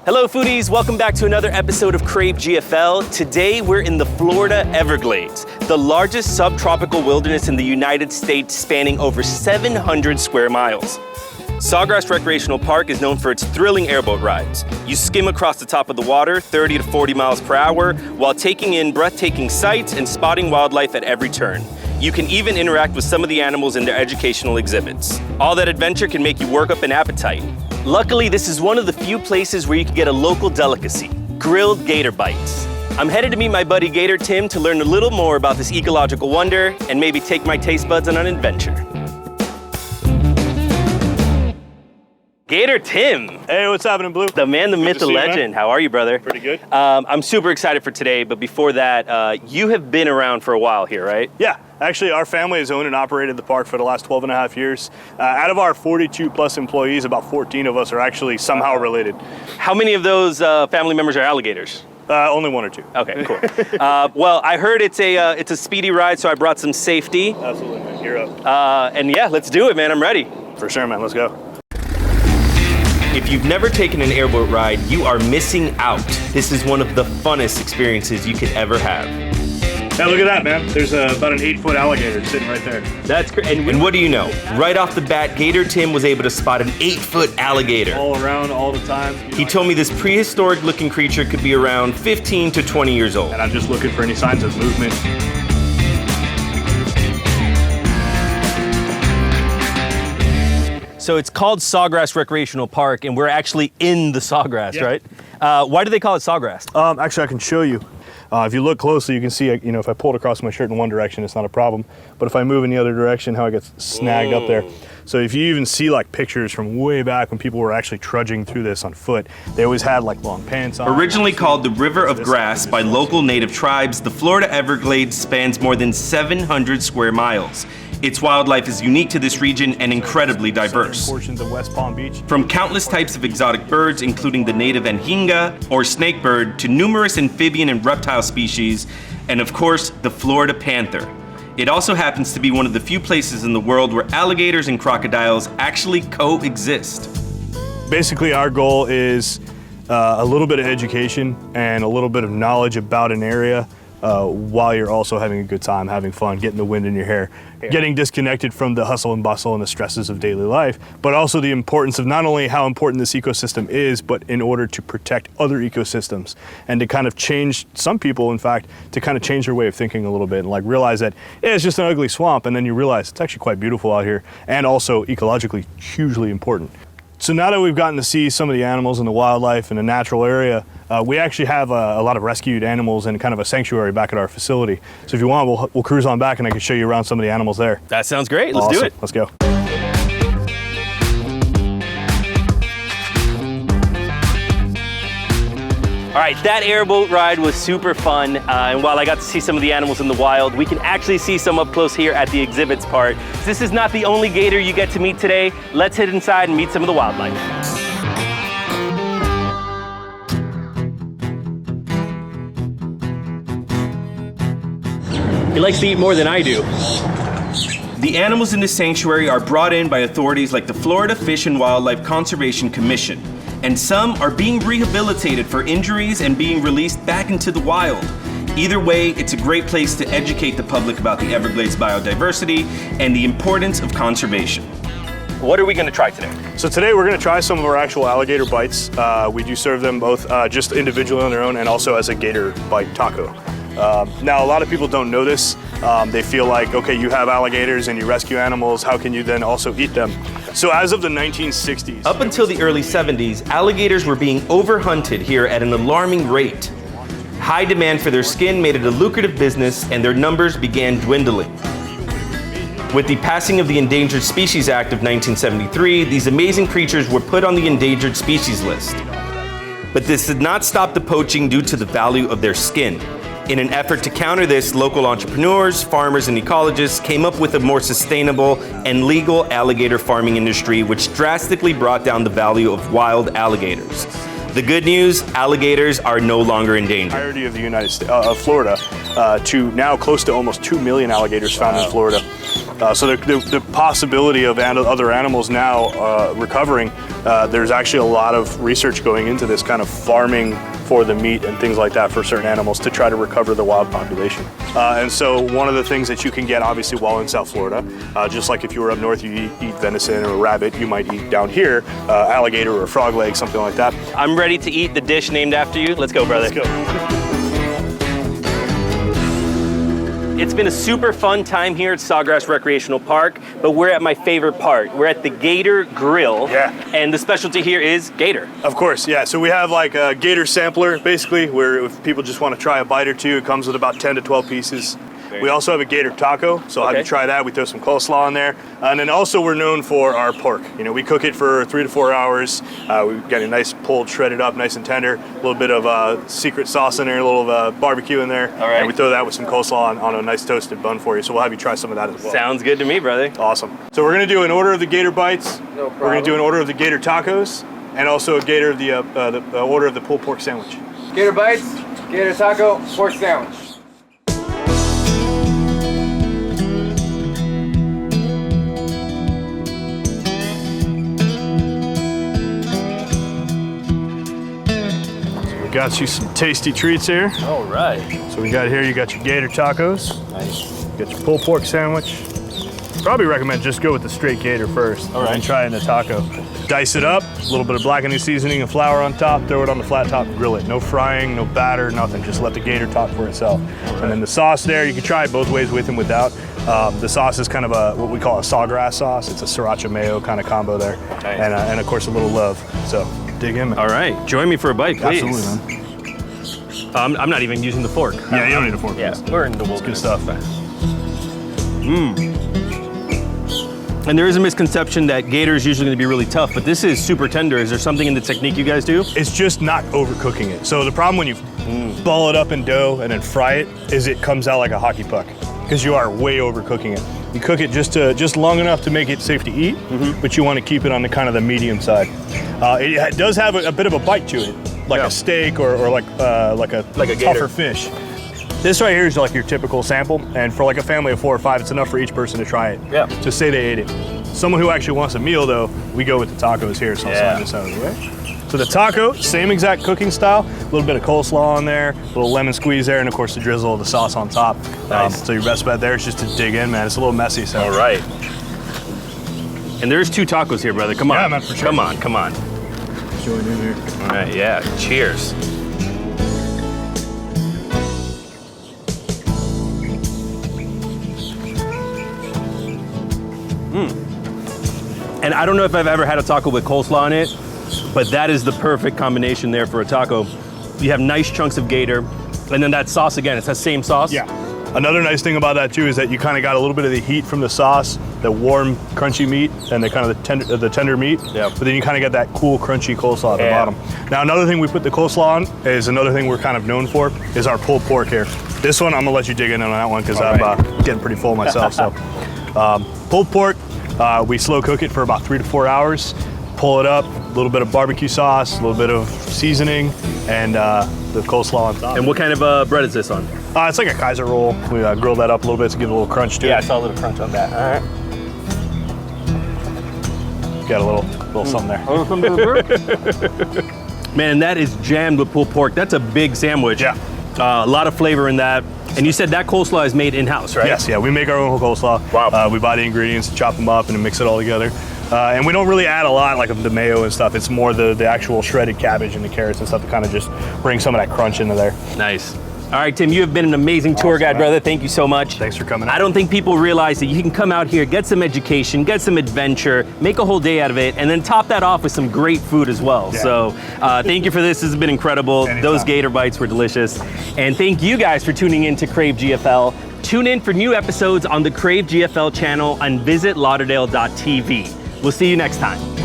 Hello foodies, welcome back to another episode of Crave GFL. Today we're in the Florida Everglades, the largest subtropical wilderness in the United States spanning over 700 square miles. Sawgrass Recreational Park is known for its thrilling airboat rides. You skim across the top of the water 30 to 40 miles per hour while taking in breathtaking sights and spotting wildlife at every turn. You can even interact with some of the animals in their educational exhibits. All that adventure can make you work up an appetite. Luckily, this is one of the few places where you can get a local delicacy, grilled gator bites. I'm headed to meet my buddy Gator Tim to learn a little more about this ecological wonder and maybe take my taste buds on an adventure. Gator Tim. Hey, what's happening, Blue? The man, the myth, the legend. How are you, brother? Pretty good. I'm super excited for today, but before that, you have been around for a while here, right? Yeah, actually our family has owned and operated the park for the last 12 and a half years. Out of our 42 plus employees, about 14 of us are actually somehow related. How many of those family members are alligators? Only one or two. Okay, cool. Well, I heard it's a speedy ride, so I brought some safety. Absolutely, man. You're up. And yeah, let's do it, man. I'm ready. For sure, man. Let's go. If you've never taken an airboat ride, you are missing out. This is one of the funnest experiences you could ever have. Hey, look at that, man. There's about an 8-foot alligator sitting right there. That's great. And what do you know? Right off the bat, Gator Tim was able to spot an 8-foot alligator. All around, all the time. He told me this prehistoric looking creature could be around 15 to 20 years old. And I'm just looking for any signs of movement. So it's called Sawgrass Recreational Park, and we're actually in the sawgrass, yeah. Right? Why do they call it sawgrass? Actually, I can show you. If you look closely, you can see, if I pull it across my shirt in one direction, it's not a problem. But if I move in the other direction, how it gets snagged up there. So if you even see like pictures from way back when people were actually trudging through this on foot, they always had like long pants on. Originally called the River of Grass by local native tribes, the Florida Everglades spans more than 700 square miles. Its wildlife is unique to this region and incredibly diverse. Portions of West Palm Beach. From countless types of exotic birds, including the native anhinga or snakebird, to numerous amphibian and reptile species, and of course, the Florida panther. It also happens to be one of the few places in the world where alligators and crocodiles actually coexist. Basically, our goal is a little bit of education and a little bit of knowledge about an area while you're also having a good time, having fun, getting the wind in your hair, getting disconnected from the hustle and bustle and the stresses of daily life, but also the importance of not only how important this ecosystem is, but in order to protect other ecosystems and to kind of change, some people in fact, to kind of change their way of thinking a little bit and like realize that it's just an ugly swamp, and then you realize it's actually quite beautiful out here and also ecologically hugely important. So now that we've gotten to see some of the animals and the wildlife in a natural area, we actually have a lot of rescued animals and kind of a sanctuary back at our facility. So if you want, we'll cruise on back and I can show you around some of the animals there. That sounds great. Let's do it. Let's go. All right, that airboat ride was super fun. And while I got to see some of the animals in the wild, we can actually see some up close here at the exhibits part. This is not the only gator you get to meet today. Let's head inside and meet some of the wildlife. He likes to eat more than I do. The animals in this sanctuary are brought in by authorities like the Florida Fish and Wildlife Conservation Commission, and some are being rehabilitated for injuries and being released back into the wild. Either way, it's a great place to educate the public about the Everglades biodiversity and the importance of conservation. What are we gonna try today? So today we're gonna try some of our actual alligator bites. We do serve them both just individually on their own and also as a gator bite taco. Now, a lot of people don't know this. They feel like, okay, you have alligators and you rescue animals, how can you then also eat them? So as of the 1960s... Up until the early 70s, alligators were being overhunted here at an alarming rate. High demand for their skin made it a lucrative business, and their numbers began dwindling. With the passing of the Endangered Species Act of 1973, these amazing creatures were put on the endangered species list. But this did not stop the poaching due to the value of their skin. In an effort to counter this, local entrepreneurs, farmers, and ecologists came up with a more sustainable and legal alligator farming industry, which drastically brought down the value of wild alligators. The good news, alligators are no longer endangered. The entirety of the United States, of Florida, to now close to almost 2 million alligators found in Florida. So the possibility of other animals now recovering, there's actually a lot of research going into this kind of farming for the meat and things like that for certain animals to try to recover the wild population. And so one of the things that you can get obviously while in South Florida, just like if you were up north, you eat venison or rabbit, you might eat down here alligator or frog leg, something like that. I'm ready to eat the dish named after you. Let's go, brother. Let's go. It's been a super fun time here at Sawgrass Recreational Park, but we're at my favorite part. We're at the Gator Grill. Yeah. And the specialty here is gator. Of course, yeah. So we have like a gator sampler, basically, where if people just want to try a bite or two, it comes with about 10 to 12 pieces. We also have a gator taco, so I'll have you try that. We throw some coleslaw in there. And then also we're known for our pork. You know, we cook it for 3 to 4 hours. We've got a nice pulled, shredded up, nice and tender. A little bit of secret sauce in there, a little barbecue in there. All right. And we throw that with some coleslaw on a nice toasted bun for you. So we'll have you try some of that as well. Sounds good to me, brother. Awesome. So we're gonna do an order of the gator bites. No problem. We're gonna do an order of the gator tacos, and also a gator of the order of the pulled pork sandwich. Gator bites, gator taco, pork sandwich. We got you some tasty treats here. All right. So we got here, you got your gator tacos. Nice. You got your pulled pork sandwich. Probably recommend just go with the straight gator first. All right. And try it in a taco. Dice it up, a little bit of blackening seasoning and flour on top, throw it on the flat top, grill it. No frying, no batter, nothing. Just let the gator talk for itself. Right. And then the sauce there, you can try it both ways, with and without. The sauce is kind of what we call a sawgrass sauce. It's a sriracha mayo kind of combo there. Nice. And of course a little love. So dig in, man. All right, join me for a bite, please. Absolutely, man. I'm not even using the fork. Yeah, you don't need a fork. Yeah, we're in the wilderness. Good stuff. And there is a misconception that gator is usually going to be really tough, but this is super tender. Is there something in the technique you guys do? It's just not overcooking it. So the problem when you ball it up in dough and then fry it is it comes out like a hockey puck because you are way overcooking it. You cook it just long enough to make it safe to eat, but you want to keep it on the kind of the medium side. It does have a bit of a bite to it, like a steak or like a tougher gator fish. This right here is like your typical sample, and for like a family of 4 or 5, it's enough for each person to try it. Yeah. Just say they ate it. Someone who actually wants a meal though, we go with the tacos here, so I'll slide this out of the way. So the taco, same exact cooking style, a little bit of coleslaw on there, a little lemon squeeze there, and of course the drizzle of the sauce on top. Nice. So your best bet there is just to dig in, man. It's a little messy, so. All right. And there's 2 tacos here, brother. Come on. Yeah, man, for sure. Come on, come on. Join in here. All right, yeah, cheers. And I don't know if I've ever had a taco with coleslaw in it, but that is the perfect combination there for a taco. You have nice chunks of gator, and then that sauce again, it's that same sauce? Yeah. Another nice thing about that too is that you kind of got a little bit of the heat from the sauce, the warm, crunchy meat, and the kind of the tender meat. Yeah. But then you kind of get that cool, crunchy coleslaw at the bottom. Now another thing we put the coleslaw on is another thing we're kind of known for is our pulled pork here. This one I'm gonna let you dig in on that one because I'm getting pretty full myself. So pulled pork, we slow cook it for about 3 to 4 hours. Pull it up, a little bit of barbecue sauce, a little bit of seasoning, and the coleslaw on top. And what kind of bread is this on? It's like a Kaiser roll. We grill that up a little bit to give it a little crunch to it. Yeah, I saw a little crunch on that. All right. Got a little something there. Man, that is jammed with pulled pork. That's a big sandwich. Yeah. A lot of flavor in that. And you said that coleslaw is made in-house, right? Yes, yeah, we make our own coleslaw. Wow. We buy the ingredients, chop them up, and mix it all together. And we don't really add a lot like of the mayo and stuff. It's more the actual shredded cabbage and the carrots and stuff to kind of just bring some of that crunch into there. Nice. All right, Tim, you have been an amazing tour guide, brother. Thank you so much. Thanks for coming out. I don't think people realize that you can come out here, get some education, get some adventure, make a whole day out of it, and then top that off with some great food as well. Yeah. So thank you for this. This has been incredible. Anytime. Those gator bites were delicious. And thank you guys for tuning in to Crave GFL. Tune in for new episodes on the Crave GFL channel and visit lauderdale.tv. We'll see you next time.